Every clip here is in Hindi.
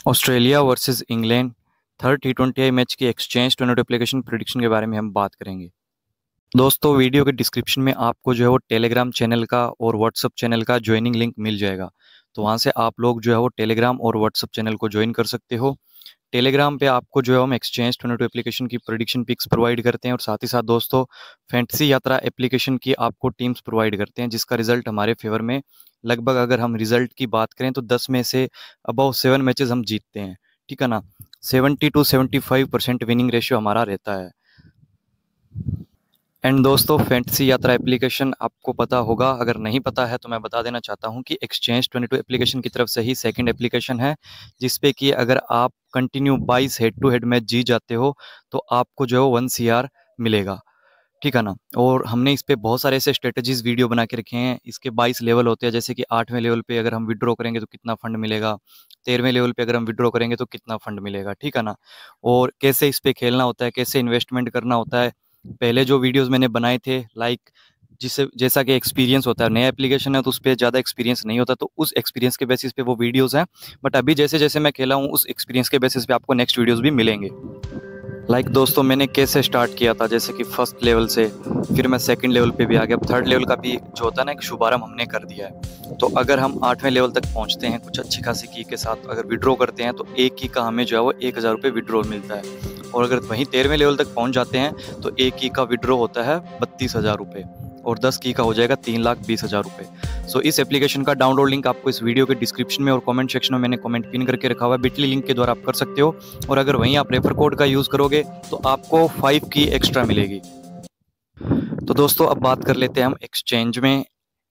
Australia versus England third T20 match की एक्सचेंज टोर्नामेंट एप्लीकेशन प्रेडिक्शन के बारे में हम बात करेंगे। दोस्तों, वीडियो के डिस्क्रिप्शन में आपको जो है वो टेलीग्राम चैनल का और व्हाट्सअप चैनल का ज्वाइनिंग लिंक मिल जाएगा। तो वहाँ से आप लोग जो है वो टेलीग्राम और व्हाट्सअप चैनल को ज्वाइन कर सकते हो। टेलीग्राम पे आपको जो है हम एक्सचेंज टोर्नामेंट एप्लीकेशन की प्रेडिक्शन पिक्स प्रोवाइड करते हैं और साथ ही साथ दोस्तों फैंटेसी यात्रा एप्लीकेशन की आपको टीम्स प्रोवाइड करते हैं, जिसका रिजल्ट हमारे फेवर में लगभग, अगर हम रिजल्ट की बात करें तो 10 में से अबाउ 7 मैचेस हम जीतते हैं। ठीक है ना। 70 to 75% विनिंग रेशियो हमारा रहता है। एंड दोस्तों, फैंटेसी यात्रा एप्लीकेशन आपको पता होगा, अगर नहीं पता है तो मैं बता देना चाहता हूं कि एक्सचेंज 22 एप्लीकेशन की तरफ से ही सेकंड एप्लीकेशन है, जिसपे कि अगर आप continue 22 head to head match जीत जाते हो तो आपको जो है 1 CR मिलेगा। ठीक है ना। और हमने इस पे बहुत सारे ऐसे स्ट्रेटजीज वीडियो बना के रखे हैं। इसके 22 लेवल होते हैं, जैसे कि 8वें लेवल पे अगर हम विड्रॉ करेंगे तो कितना फंड मिलेगा, 13वें लेवल पे अगर हम विड्रॉ करेंगे तो कितना फंड मिलेगा। ठीक है ना। और कैसे इस पे खेलना होता है, कैसे इन्वेस्टमेंट करना होता है, पहले जो वीडियोस मैंने बनाए थे, लाइक जिससे जैसा कि एक्सपीरियंस होता है, नया एप्लीकेशन है तो उस पर ज़्यादा एक्सपीरियंस नहीं होता, तो उस एक्सपीरियंस के बेसिस पे वो वीडियोस हैं। बट अभी जैसे जैसे मैं खेला हूँ उस एक्सपीरियंस के बेसिस पे आपको नेक्स्ट वीडियोस भी मिलेंगे। दोस्तों, मैंने कैसे स्टार्ट किया था, जैसे कि फर्स्ट लेवल से, फिर मैं सेकंड लेवल पे भी आ गया, अब थर्ड लेवल का भी जो होता है ना, एक शुभारंभ हमने कर दिया है। तो अगर हम 8वें लेवल तक पहुंचते हैं कुछ अच्छी खासी की के साथ, अगर विड्रॉ करते हैं तो एक की का हमें जो है वो 1000 रुपये विड्रॉ मिलता है। और अगर वहीं 13वें लेवल तक पहुंच जाते हैं तो एक की का विड्रॉ होता है 32,000 रुपये, और 10 की का हो जाएगा 3,20,000 रुपये। सो इस एप्लीकेशन का डाउनलोड लिंक आपको इस वीडियो के डिस्क्रिप्शन में और कमेंट सेक्शन में मैंने कमेंट पिन करके रखा हुआ है, बिटली लिंक के द्वारा आप कर सकते हो। और अगर वहीं आप रेफर कोड का यूज़ करोगे तो आपको 5 की एक्स्ट्रा मिलेगी। तो दोस्तों, अब बात कर लेते हैं हम एक्सचेंज में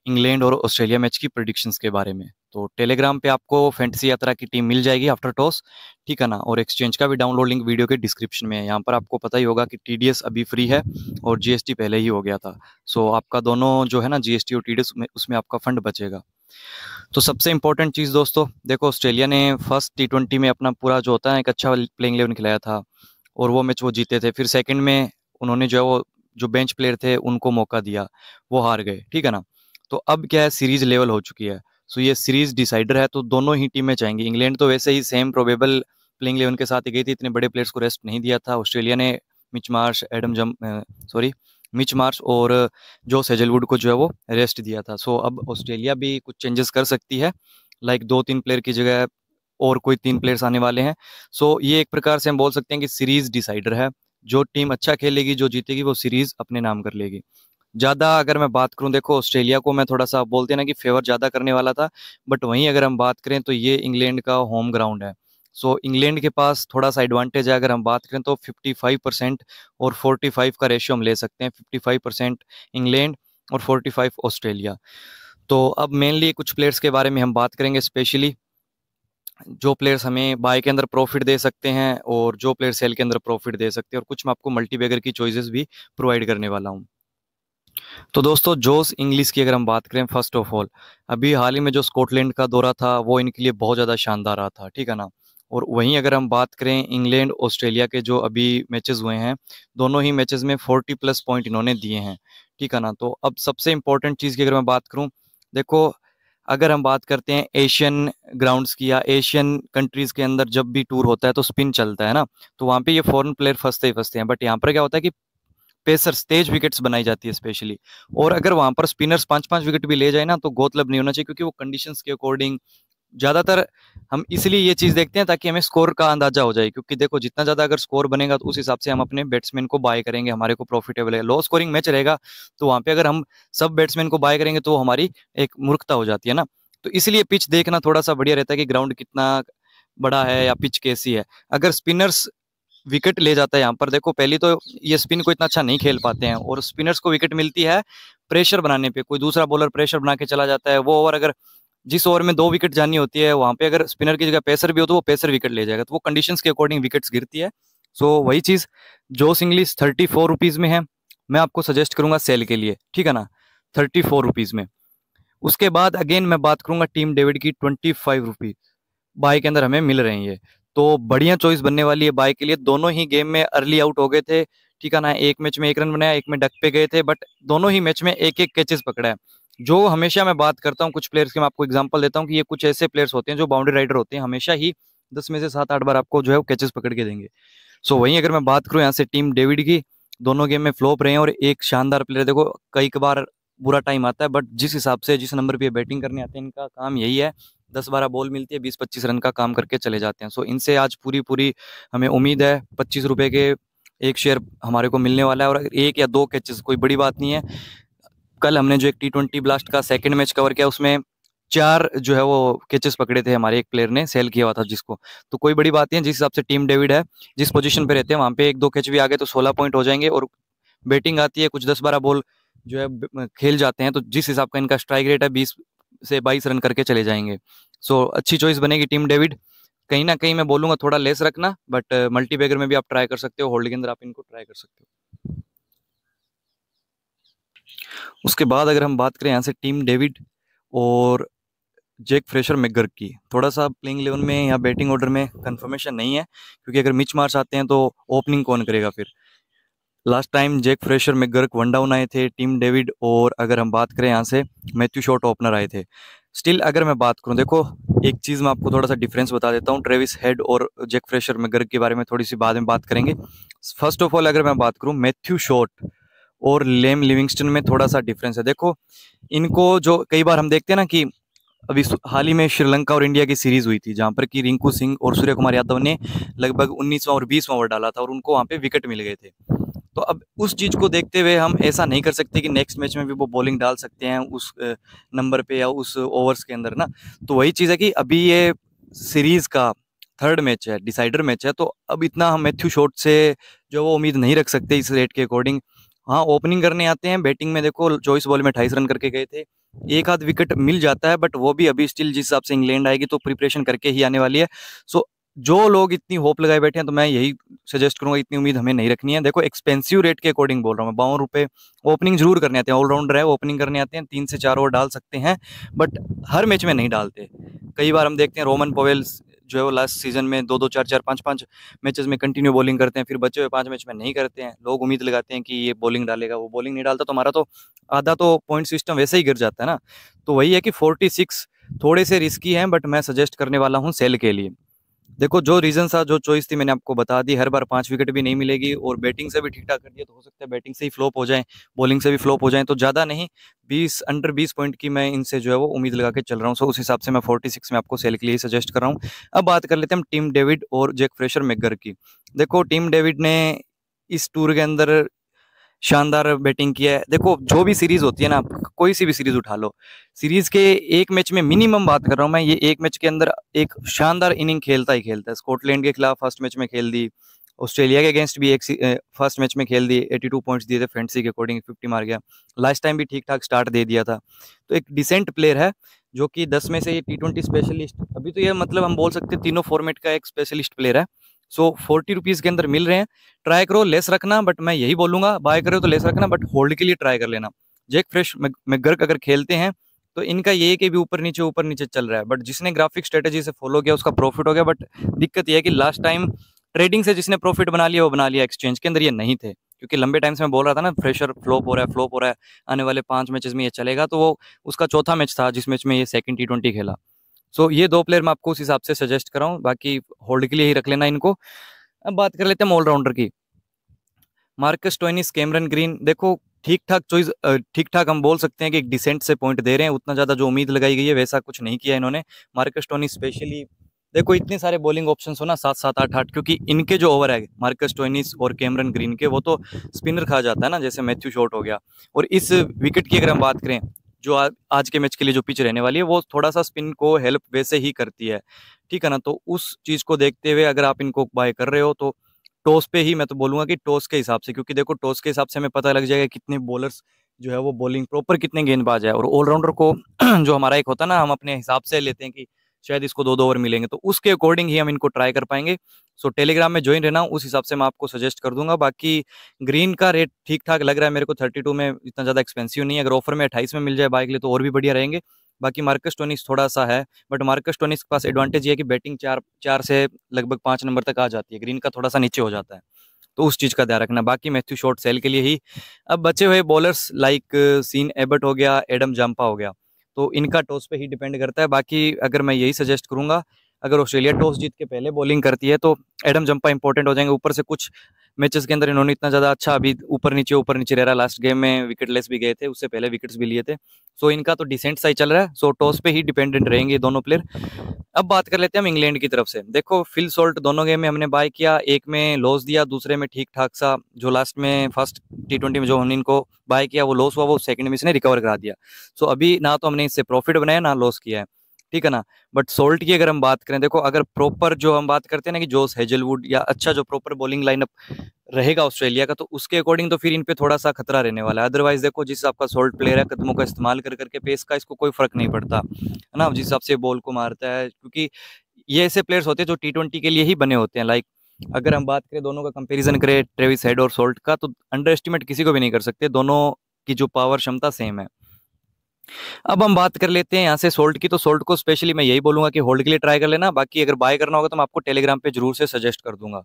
इंग्लैंड और ऑस्ट्रेलिया मैच की प्रेडिक्शंस के बारे में। तो टेलीग्राम पे आपको फैंटेसी यात्रा की टीम मिल जाएगी आफ्टर टॉस। ठीक है ना। और एक्सचेंज का भी डाउनलोड लिंक वीडियो के डिस्क्रिप्शन में है। यहाँ पर आपको पता ही होगा कि TDS अभी फ्री है और GST पहले ही हो गया था। सो आपका दोनों जो है ना, GST और TDS में, उसमें आपका फंड बचेगा। तो सबसे इंपॉर्टेंट चीज़ दोस्तों, देखो ऑस्ट्रेलिया ने फर्स्ट T20 में अपना पूरा जो होता है एक अच्छा प्लेइंग 11 खिलाया था और वो मैच वो जीते थे। फिर सेकंड में उन्होंने जो है वो जो बेंच प्लेयर थे उनको मौका दिया, वो हार गए। ठीक है ना। तो अब क्या है, सीरीज लेवल हो चुकी है। सो ये सीरीज डिसाइडर है, तो दोनों ही टीमें चाहेंगी। इंग्लैंड तो वैसे ही सेम प्रोबेबल प्लेइंग 11 के साथ ही गई थी, इतने बड़े प्लेयर्स को रेस्ट नहीं दिया था। ऑस्ट्रेलिया ने मिच मार्श, मिच मार्श और जोस हेजलवुड को जो है वो रेस्ट दिया था। सो अब ऑस्ट्रेलिया भी कुछ चेंजेस कर सकती है, लाइक 2-3 प्लेयर की जगह और कोई 3 प्लेयर्स आने वाले हैं। सो ये एक प्रकार से हम बोल सकते हैं कि सीरीज डिसाइडर है। जो टीम अच्छा खेलेगी, जो जीतेगी, वो सीरीज अपने नाम कर लेगी। ज़्यादा अगर मैं बात करूं, देखो ऑस्ट्रेलिया को मैं थोड़ा सा बोलते हैं ना कि फेवर ज़्यादा करने वाला था, बट वहीं अगर हम बात करें तो ये इंग्लैंड का होम ग्राउंड है। सो इंग्लैंड के पास थोड़ा सा एडवांटेज है। अगर हम बात करें तो 55% और 45 का रेशियो हम ले सकते हैं, 55% इंग्लैंड और 45 ऑस्ट्रेलिया। तो अब मेनली कुछ प्लेयर्स के बारे में हम बात करेंगे, स्पेशली जो प्लेयर्स हमें बाय के अंदर प्रॉफिट दे सकते हैं और जो प्लेयर सेल के अंदर प्रॉफिट दे सकते हैं, और कुछ मैं आपको मल्टीबैगर की चॉइसेस भी प्रोवाइड करने वाला हूँ। तो दोस्तों, जोस इंग्लिश की अगर हम बात करें, फर्स्ट ऑफ ऑल अभी हाल ही में जो स्कॉटलैंड का दौरा था वो इनके लिए बहुत ज़्यादा शानदार रहा था। ठीक है ना। और वहीं अगर हम बात करें इंग्लैंड ऑस्ट्रेलिया के जो अभी मैचेस हुए हैं, दोनों ही मैचेस में 40+ पॉइंट इन्होंने दिए हैं। ठीक है ना। तो अब सबसे इंपॉर्टेंट चीज़ की अगर मैं बात करूं, देखो अगर हम बात करते हैं एशियन ग्राउंड्स की या एशियन कंट्रीज़ के अंदर, जब भी टूर होता है तो स्पिन चलता है ना, तो वहाँ पे ये फॉरेन प्लेयर फंसते ही फंसते हैं। बट यहाँ पर क्या होता है कि पेसर्स तेज विकेट्स बनाई जाती है स्पेशली। और अगर वहां पर स्पिनर्स 5-5 विकेट भी ले जाए ना तो गौरतलब नहीं होना चाहिए, क्योंकि वो कंडीशंस के अकॉर्डिंग ज्यादातर हम इसलिए ये चीज देखते हैं ताकि हमें स्कोर का अंदाजा हो जाए। क्योंकि देखो, जितना ज्यादा अगर स्कोर बनेगा तो उस हिसाब से हम अपने बैट्समैन को बाय करेंगे, हमारे को प्रॉफिटेबल है। लो स्कोरिंग मैच रहेगा तो वहां पे अगर हम सब बैट्समैन को बाय करेंगे तो हमारी एक मूर्खता हो जाती है ना। तो इसलिए पिच देखना थोड़ा सा बढ़िया रहता है कि ग्राउंड कितना बड़ा है या पिच कैसी है। अगर स्पिनर्स विकेट ले जाता है यहाँ पर, देखो पहली तो ये स्पिन को इतना अच्छा नहीं खेल पाते हैं और स्पिनर्स को विकेट मिलती है प्रेशर बनाने पे। कोई दूसरा बॉलर प्रेशर बना के चला जाता है, वो ओवर अगर जिस ओवर में 2 विकेट जानी होती है वहां पे अगर स्पिनर की जगह पेसर भी हो तो वो पेसर विकेट ले जाएगा, तो वो कंडीशंस के अकॉर्डिंग विकेट्स गिरती है। सो वही चीज जोस इंग्लिश 34 रुपीज में है, मैं आपको सजेस्ट करूंगा सेल के लिए। ठीक है ना। 34 रुपीज में। उसके बाद अगेन मैं बात करूंगा टीम डेविड की, 25 रुपीज बाय के अंदर हमें मिल रहे हैं ये। तो बढ़िया चॉइस बनने वाली है बाय के लिए। दोनों ही गेम में अर्ली आउट हो गए थे। ठीक है ना। एक मैच में 1 रन बनाया, एक में डक पे गए थे, बट दोनों ही मैच में एक एक कैचेस पकड़ा है। जो हमेशा मैं बात करता हूँ कुछ प्लेयर्स की, मैं आपको एग्जांपल देता हूँ कि ये कुछ ऐसे प्लेयर्स होते हैं जो बाउंड्री राइडर होते हैं, हमेशा ही 10 में से 7-8 बार आपको जो है वो कैचेस पकड़ के देंगे। सो वहीं अगर मैं बात करूँ यहाँ से टीम डेविड की, दोनों गेम में फ्लॉप रहे हैं और एक शानदार प्लेयर, देखो कई बार बुरा टाइम आता है, बट जिस हिसाब से जिस नंबर पे बैटिंग करने आते हैं इनका काम यही है, 10-12 बॉल मिलती है, 20-25 रन का काम करके चले जाते हैं। सो इनसे आज पूरी पूरी हमें उम्मीद है, 25 रुपये के एक शेयर हमारे को मिलने वाला है, और एक या दो कैचेस कोई बड़ी बात नहीं है। कल हमने जो एक T20 ब्लास्ट का सेकंड मैच कवर किया उसमें 4 जो है वो कैचेस पकड़े थे हमारे एक प्लेयर ने, सेल किया हुआ था जिसको, तो कोई बड़ी बात नहीं है। जिस हिसाब से टीम डेविड है, जिस पोजीशन पे रहते हैं वहां पे एक दो कैच भी आ गए तो 16 पॉइंट हो जाएंगे, और बैटिंग आती है कुछ 10-12 बॉल जो है खेल जाते हैं, तो जिस हिसाब का इनका स्ट्राइक रेट है 20 से 22 रन करके चले जाएंगे। सो अच्छी चॉइस बनेगी टीम डेविड। कहीं ना कहीं मैं बोलूंगा थोड़ा लेस रखना, बट मल्टीबैगर में भी आप ट्राई कर सकते हो, होल्ड के अंदर आप इनको ट्राई कर सकते हो। उसके बाद अगर हम बात करें यहाँ से टीम डेविड और जैक फ्रेशर मैकगर्क की, थोड़ा सा प्लेइंग 11 में या बैटिंग ऑर्डर में कंफर्मेशन नहीं है, क्योंकि अगर मिच मार्च आते हैं तो ओपनिंग कौन करेगा फिर। Last time Jack Fraser McGurk one down आए थे टीम डेविड, और अगर हम बात करें यहाँ से मैथ्यू शॉट ओपनर आए थे। स्टिल अगर मैं बात करूँ, देखो एक चीज़ मैं आपको थोड़ा सा डिफरेंस बता देता हूँ, ट्रेविस हेड और जैक फ्रेशर मैकगर्क के बारे में थोड़ी सी बाद में बात करेंगे। फर्स्ट ऑफ ऑल अगर मैं बात करूँ, मैथ्यू शॉट और लेम लिविंगस्टन में थोड़ा सा डिफरेंस है। देखो इनको जो कई बार हम देखते हैं ना कि अभी हाल ही में श्रीलंका और इंडिया की सीरीज हुई थी, जहां पर कि रिंकू सिंह और सूर्य कुमार यादव ने लगभग 19वां और 20वां ओवर डाला था और उनको वहां पे विकेट मिल गए थे। तो अब उस चीज को देखते हुए हम ऐसा नहीं कर सकते कि नेक्स्ट मैच में भी वो बॉलिंग डाल सकते हैं उस नंबर पे या उस ओवर्स के अंदर ना। तो वही चीज है कि अभी ये सीरीज का थर्ड मैच है, डिसाइडर मैच है, तो अब इतना हम मैथ्यू शॉट से जो वो उम्मीद नहीं रख सकते इस रेट के अकॉर्डिंग। हाँ ओपनिंग करने आते हैं, बैटिंग में देखो 24 बॉल में 28 रन करके गए थे, एक आध विकेट मिल जाता है, बट वो भी अभी स्टिल जिस हिसाब से इंग्लैंड आएगी तो प्रिपरेशन करके ही आने वाली है। सो जो लोग इतनी होप लगाए बैठे हैं, तो मैं यही सजेस्ट करूंगा, इतनी उम्मीद हमें नहीं रखनी है। देखो एक्सपेंसिव रेट के अकॉर्डिंग बोल रहा हूँ मैं, 52 रुपये। ओपनिंग जरूर करने आते हैं, ऑलराउंडर है, ओपनिंग करने आते हैं, 3 से 4 ओवर डाल सकते हैं, बट हर मैच में नहीं डालते। कई बार हम देखते हैं रोमन पोवेल जो है वो लास्ट सीजन में 2-2, 4-4, 5-5 मैचेस में कंटिन्यू बॉलिंग करते हैं, फिर बचे हुए 5 मैच में नहीं करते हैं। लोग उम्मीद लगाते हैं कि ये बॉलिंग डालेगा, वो बॉलिंग नहीं डालता, तो हमारा तो आधा तो पॉइंट सिस्टम वैसे ही गिर जाता है ना। तो वही है कि 46 थोड़े से रिस्की हैं, बट मैं सजेस्ट करने वाला हूँ सेल के लिए। देखो जो रीजन था, जो चॉइस थी मैंने आपको बता दी, हर बार 5 विकेट भी नहीं मिलेगी, और बैटिंग से भी ठीक ठाक कर दिया तो हो सकता है बैटिंग से ही फ्लॉप हो जाए, बॉलिंग से भी फ्लॉप हो जाए, तो ज़्यादा नहीं, 20 पॉइंट की मैं इनसे जो है वो उम्मीद लगा के चल रहा हूँ। सो उस हिसाब से मैं 46 में आपको सेल के लिए सजेस्ट कर रहा हूँ। अब बात कर लेते हैं हम टीम डेविड और जैक फ्रेशर मैकगर की। देखो टीम डेविड ने इस टूर के अंदर शानदार बैटिंग किया है। देखो जो भी सीरीज होती है ना, कोई सी भी सीरीज उठा लो, सीरीज के एक मैच में मिनिमम बात कर रहा हूँ मैं, ये एक मैच के अंदर एक शानदार इनिंग खेलता ही खेलता है। स्कॉटलैंड के खिलाफ फर्स्ट मैच में खेल दी, ऑस्ट्रेलिया के अगेंस्ट भी एक फर्स्ट मैच में खेल दी, 82 पॉइंट्स दिए थे फैंटेसी के अकॉर्डिंग, 50 मार गया। लास्ट टाइम भी ठीक ठाक स्टार्ट दे दिया था, तो एक डिसेंट प्लेयर है, जो कि 10 में से ये T20 स्पेशलिस्ट, अभी तो ये मतलब हम बोल सकते हैं तीनों फॉर्मेट का एक स्पेशलिस्ट प्लेयर है। सो 40 रुपीज़ के अंदर मिल रहे हैं, ट्राई करो, लेस रखना, बट मैं यही बोलूंगा बाय करो तो लेस रखना, बट होल्ड के लिए ट्राई कर लेना। जैक फ्रेश मैकगर्क अगर खेलते हैं तो इनका ये है कि भी ऊपर नीचे चल रहा है, बट जिसने ग्राफिक स्ट्रेटेजी से फॉलो किया उसका प्रॉफिट हो गया। बट दिक्कत यह है कि लास्ट टाइम ट्रेडिंग से जिसने प्रॉफिट बना लिया वो बना लिया, एक्सचेंज के अंदर ये नहीं थे, क्योंकि लंबे टाइम से मैं बोल रहा था ना फ्रेशर फ्लॉप हो रहा है, फ्लॉप हो रहा है, आने वाले 5 मैचेस में ये चलेगा, तो वो उसका चौथा मैच था जिस मैच में ये सेकंड T20 खेला। सो ये दो प्लेयर मैं आपको उस हिसाब से सजेस्ट कर रहा हूँ, बाकी होल्ड के लिए ही रख लेना इनको। अब बात कर लेते हैं ऑलराउंडर की, मार्कस स्टोइनिस, कैमरन ग्रीन। देखो ठीक ठाक चॉइस, ठीक ठाक हम बोल सकते हैं कि एक डिसेंट से पॉइंट दे रहे हैं, उतना ज़्यादा जो उम्मीद लगाई गई है वैसा कुछ नहीं किया इन्होंने। मार्कस स्टोइनिस स्पेशली, देखो इतने सारे बॉलिंग ऑप्शंस हो ना, 7-7, 8-8, क्योंकि इनके जो ओवर है मार्कस स्टोइनिस और कैमरन ग्रीन के, वो तो स्पिनर खा जाता है ना, जैसे मैथ्यू शॉट हो गया। और इस विकेट की अगर हम बात करें, जो आज के मैच के लिए जो पिच रहने वाली है, वो थोड़ा सा स्पिन को हेल्प वैसे ही करती है, ठीक है ना। तो उस चीज़ को देखते हुए अगर आप इनको बाय कर रहे हो तो टॉस पे ही, मैं तो बोलूंगा कि टॉस के हिसाब से, क्योंकि देखो टॉस के हिसाब से हमें पता लग जाएगा कितने बॉलर्स जो है वो बॉलिंग प्रॉपर, कितने गेंदबाज है, और ऑलराउंडर को जो हमारा एक होता है ना, हम अपने हिसाब से लेते हैं कि शायद इसको 2-2 ओवर मिलेंगे, तो उसके अकॉर्डिंग ही हम इनको ट्राई कर पाएंगे। सो टेलीग्राम में ज्वाइन रहना, उस हिसाब से मैं आपको सजेस्ट कर दूंगा। बाकी ग्रीन का रेट ठीक ठाक लग रहा है मेरे को, 32 में इतना ज़्यादा एक्सपेंसिव नहीं है, अगर ऑफर में 28 में मिल जाए बाइक लिए तो और भी बढ़िया रहेंगे। बाकी मार्कस स्टोइनिस थोड़ा सा है, बट मार्कस स्टोइनिस के पास एडवांटेज ये है कि बैटिंग 4 से लगभग 5 नंबर तक आ जाती है, ग्रीन का थोड़ा सा नीचे हो जाता है, तो उस चीज़ का ध्यान रखना। बाकी मैथ्यू शॉट सेल के लिए ही। अब बचे हुए बॉलर्स लाइक सीन एबर्ट हो गया, एडम जाम्पा हो गया, तो इनका टॉस पे ही डिपेंड करता है। बाकी अगर मैं यही सजेस्ट करूंगा, अगर ऑस्ट्रेलिया टॉस जीत के पहले बॉलिंग करती है तो एडम जंपा इंपॉर्टेंट हो जाएंगे। ऊपर से कुछ मैचेस के अंदर इन्होंने इतना ज़्यादा अच्छा अभी ऊपर नीचे रह रहा, लास्ट गेम में विकेटलेस भी गए थे, उससे पहले विकेट्स भी लिए थे। सो इनका तो डिसेंट सा ही चल रहा है, सो टॉस पे ही डिपेंडेंट रहेंगे दोनों प्लेयर। अब बात कर लेते हैं हम इंग्लैंड की तरफ से। देखो फिल सॉल्ट दोनों गेम में हमने बाय किया, एक में लॉस दिया, दूसरे में ठीक ठाक सा, जो लास्ट में फर्स्ट T20 में जो हमने इनको बाय किया वो लॉस हुआ, वो सेकंड में इसने रिकवर करा दिया। सो अभी ना तो हमने इससे प्रॉफिट बनाया ना लॉस किया है, ठीक है ना। बट सोल्ट की अगर हम बात करें, देखो अगर प्रॉपर जो हम बात करते हैं ना कि जोस हेजलवुड या अच्छा जो प्रॉपर बॉलिंग लाइनअप रहेगा ऑस्ट्रेलिया का, तो उसके अकॉर्डिंग तो फिर इन पे थोड़ा सा खतरा रहने वाला है। अदरवाइज देखो जिस हिसाब का सोल्ट प्लेयर है, कदमों का इस्तेमाल कर करके पेस का इसको कोई फर्क नहीं पड़ता है ना, जिस हिसाब से बॉल को मारता है, क्योंकि ये ऐसे प्लेयर्स होते हैं जो T20 के लिए ही बने होते हैं। लाइक अगर हम बात करें दोनों का कंपैरिजन करें ट्रेविस हेड और सोल्ट का, तो अंडर एस्टिमेट किसी को भी नहीं कर सकते, दोनों की जो पावर क्षमता सेम है। अब हम बात कर लेते हैं यहाँ से सोल्ट की। तो सोल्ट को स्पेशली मैं यही बोलूंगा कि होल्ड के लिए ट्राई कर लेना, बाकी अगर बाय करना होगा तो मैं आपको टेलीग्राम पे जरूर से सजेस्ट कर दूंगा।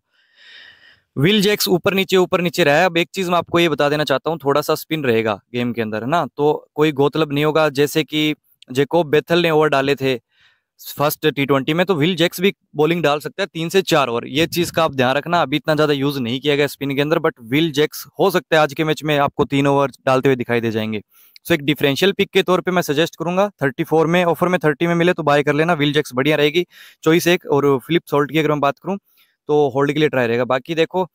विल जैक्स ऊपर नीचे रहा है। अब एक चीज मैं आपको ये बता देना चाहता हूँ, थोड़ा सा स्पिन रहेगा गेम के अंदर है ना, तो कोई गौतलब नहीं होगा। जैसे कि जेकोब बेथल ने ओवर डाले थे फर्स्ट T20 में, तो विल जैक्स भी बॉलिंग डाल सकता है 3 से 4 ओवर। ये चीज का आप ध्यान रखना, अभी इतना ज्यादा यूज नहीं किया गया स्पिन के अंदर, बट विल जैक्स हो सकता है आज के मैच में आपको 3 ओवर डालते हुए दिखाई दे जाएंगे। सो एक डिफरेंशियल पिक के तौर पे मैं सजेस्ट करूंगा 34 में, ऑफर में 30 में मिले तो बाय कर लेना, विल जैक्स बढ़िया रहेगी चॉइस एक। और फिलिप सॉल्ट की अगर मैं बात करूं तो होल्ड के लिए ट्राई रहेगा। बाकी देखो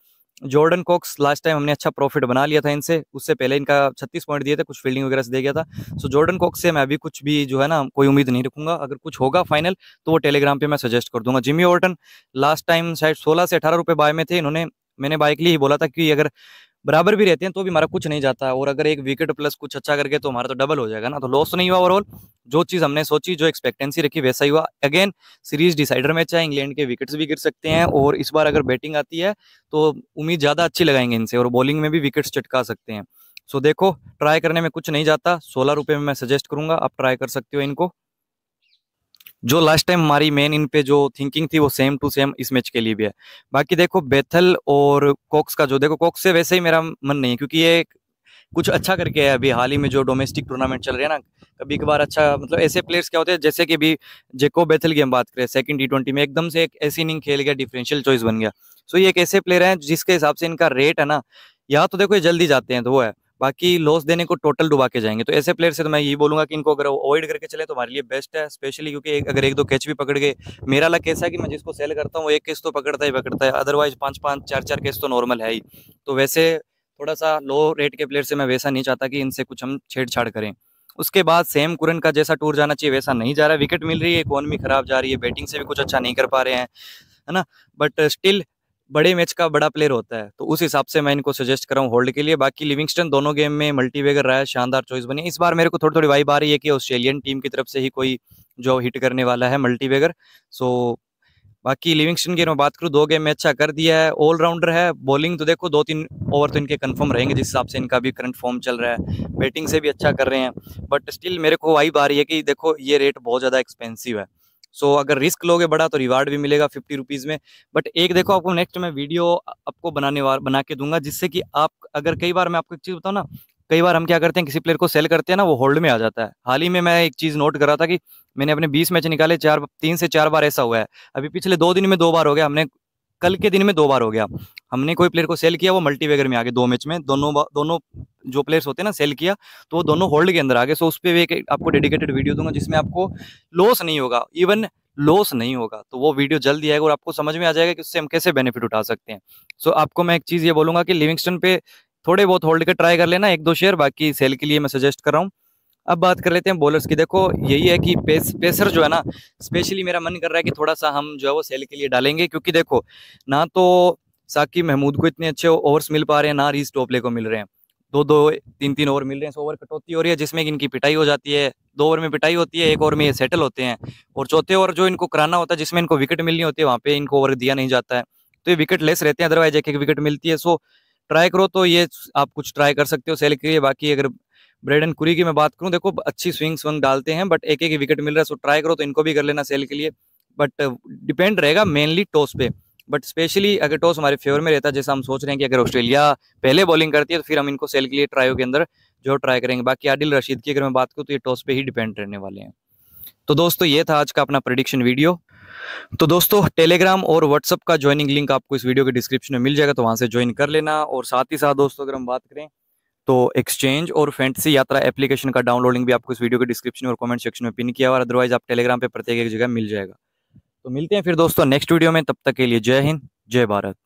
जॉर्डन कॉक्स लास्ट टाइम हमने अच्छा प्रॉफिट बना लिया था इनसे, उससे पहले इनका 36 पॉइंट दिए थे, कुछ फील्डिंग वगैरह से दे गया था। सो जॉर्डन कॉक्स से मैं अभी कुछ भी जो है ना कोई उम्मीद नहीं रखूंगा, अगर कुछ होगा फाइनल तो वो टेलीग्राम पे मैं सजेस्ट कर दूंगा। जिमी ओवर्टन लास्ट टाइम शायद 16 से 18 रुपए बाय में थे इन्होंने, मैंने बाय के लिए ही बोला था कि अगर बराबर भी रहते हैं तो भी हमारा कुछ नहीं जाता, और अगर एक विकेट प्लस कुछ अच्छा करके तो हमारा तो डबल हो जाएगा ना, तो लॉस तो नहीं हुआ ओवरऑल। जो चीज हमने सोची, जो एक्सपेक्टेंसी रखी वैसा ही हुआ। अगेन सीरीज डिसाइडर मैच है, इंग्लैंड के विकेट्स भी गिर सकते हैं, और इस बार अगर बैटिंग आती है तो उम्मीद ज्यादा अच्छी लगाएंगे इनसे, और बॉलिंग में भी विकेट्स चटका सकते हैं। सो देखो ट्राई करने में कुछ नहीं जाता, 16 रुपए में मैं सजेस्ट करूंगा, आप ट्राई कर सकते हो इनको। जो लास्ट टाइम हमारी मेन इन पे जो थिंकिंग थी वो सेम टू सेम इस मैच के लिए भी है। बाकी देखो बेथल और कॉक्स का, जो देखो कॉक्स से वैसे ही मेरा मन नहीं है, क्योंकि ये कुछ अच्छा करके है अभी हाल ही में जो डोमेस्टिक टूर्नामेंट चल रहे हैं ना, कभी कभार अच्छा, मतलब ऐसे प्लेयर्स क्या होते हैं, जैसे कि अभी जेकोब बेथल की हम बात करें सेकंड T20 में एकदम से एक ऐसी इनिंग खेल गया, डिफरेंशियल चॉइस बन गया। सो ये एक ऐसे प्लेयर हैं जिसके हिसाब से इनका रेट है ना, या तो देखो ये जल्दी जाते हैं तो वो है, बाकी लॉस देने को टोटल डुबा के जाएंगे। तो ऐसे प्लेयर से तो मैं यही बोलूंगा कि इनको अगर अवॉइड करके चले तो हमारे लिए बेस्ट है, स्पेशली क्योंकि अगर एक दो कैच भी पकड़ गए, मेरा लक ऐसा है कि मैं जिसको सेल करता हूँ वो एक कैच तो पकड़ता है, अदरवाइज 5-5 4-4 कैच तो नॉर्मल है ही। तो वैसे थोड़ा सा लो रेट के प्लेयर से मैं वैसा नहीं चाहता कि इनसे कुछ हम छेड़छाड़ करें। उसके बाद सेम कुरन का जैसा टूर जाना चाहिए वैसा नहीं जा रहा है, विकेट मिल रही है, इकोनॉमी खराब जा रही है, बैटिंग से भी कुछ अच्छा नहीं कर पा रहे हैं, है ना। बट स्टिल बड़े मैच का बड़ा प्लेयर होता है, तो उस हिसाब से मैं इनको सजेस्ट कर रहा हूँ होल्ड के लिए। बाकी लिविंगस्टन दोनों गेम में मल्टीवेगर रहा है, शानदार चॉइस बनी। इस बार मेरे को थोड़ी थोड़ी वाइब आ रही है कि ऑस्ट्रेलियन टीम की तरफ से ही कोई जो हिट करने वाला है मल्टीवेगर। सो बाकी लिविंगस्टन की मैं बात करूँ, 2 गेम में अच्छा कर दिया है, ऑलराउंडर है। बॉलिंग तो देखो 2-3 ओवर तो इनके कंफर्म रहेंगे जिस हिसाब से इनका भी करंट फॉर्म चल रहा है, बैटिंग से भी अच्छा कर रहे हैं। बट स्टिल मेरे को वाइब आ रही है कि देखो ये रेट बहुत ज़्यादा एक्सपेंसिव है। सो अगर रिस्क लोगे बड़ा तो रिवार्ड भी मिलेगा 50 रुपीज़ में। बट एक देखो आपको नेक्स्ट मैं वीडियो आपको बना के दूंगा, जिससे कि आप, अगर कई बार मैं आपको एक चीज़ बताऊँ ना, कई बार हम क्या करते हैं किसी प्लेयर को सेल करते हैं ना, वो होल्ड में आ जाता है। हाल ही में मैं एक चीज़ नोट कर रहा था कि मैंने अपने 20 मैच निकाले, 3 से 4 बार ऐसा हुआ है। अभी पिछले 2 दिन में 2 बार हो गया, हमने कल के दिन में 2 बार हो गया। हमने कोई प्लेयर को सेल किया, वो मल्टीवेगर में आ गए 2 मैच में, दोनों जो प्लेयर्स होते हैं ना सेल किया तो वो दोनों होल्ड के अंदर आ गए। सो उस पर भी एक आपको डेडिकेटेड वीडियो दूंगा जिसमें आपको लॉस नहीं होगा, इवन लॉस नहीं होगा, तो वो वीडियो जल्दी आएगा और आपको समझ में आ जाएगा कि उससे हम कैसे बेनिफिट उठा सकते हैं। सो आपको मैं एक चीज़ ये बोलूंगा कि लिविंगस्टन पे थोड़े बहुत होल्ड के ट्राई कर लेना, 1-2 शेयर, बाकी सेल के लिए मैं सजेस्ट कर रहा हूँ। अब बात कर लेते हैं बॉलर्स की। देखो यही है कि पेसर जो है ना, स्पेशली मेरा मन कर रहा है कि थोड़ा सा हम जो है वो सेल के लिए डालेंगे, क्योंकि देखो ना तो साकिब महमूद को इतने अच्छे ओवर्स मिल पा रहे हैं, ना रीस टोपले को मिल रहे हैं, 2-2 3-3 ओवर मिल रहे हैं, 100 ओवर कटौती हो रही है जिसमें इनकी पिटाई हो जाती है। 2 ओवर में पिटाई होती है, 1 ओवर में ये सेटल होते हैं, और चौथे ओवर जो इनको कराना होता है जिसमें इनको विकेट मिलनी होती है वहाँ पे इनको ओवर दिया नहीं जाता है, तो ये विकेट लेस रहते हैं, अदरवाइज एक विकेट मिलती है। सो ट्राई करो तो ये आप कुछ ट्राई कर सकते हो सेल के लिए। बाकी अगर ब्रेडन कुरी की मैं बात करूं, देखो अच्छी स्विंग डालते हैं, बट एक विकेट मिल रहा है, सो ट्राई करो तो इनको भी कर लेना सेल के लिए। बट डिपेंड रहेगा मेनली टॉस पे, बट स्पेशली अगर टॉस हमारे फेवर में रहता है, जैसा हम सोच रहे हैं कि अगर ऑस्ट्रेलिया पहले बॉलिंग करती है तो फिर हम इनको सेल के लिए ट्रायो के अंदर जो ट्राई करेंगे। बाकी आदिल रशीद की अगर मैं बात करूँ तो ये टॉस पे ही डिपेंड रहने वाले हैं। तो दोस्तों ये था आज का अपना प्रेडिक्शन वीडियो। तो दोस्तों टेलीग्राम और व्हाट्सअप का ज्वाइनिंग लिंक आपको इस वीडियो के डिस्क्रिप्शन में मिल जाएगा, तो वहां से ज्वाइन कर लेना। और साथ ही साथ दोस्तों अगर हम बात करें तो एक्सचेंज और फैंटेसी यात्रा एप्लीकेशन का डाउनलोड लिंक भी आपको इस वीडियो के डिस्क्रिप्शन और कमेंट सेक्शन में पिन किया हुआ, और अदरवाइज आप टेलीग्राम पे प्रत्येक एक जगह मिल जाएगा। तो मिलते हैं फिर दोस्तों नेक्स्ट वीडियो में, तब तक के लिए जय हिंद, जय भारत।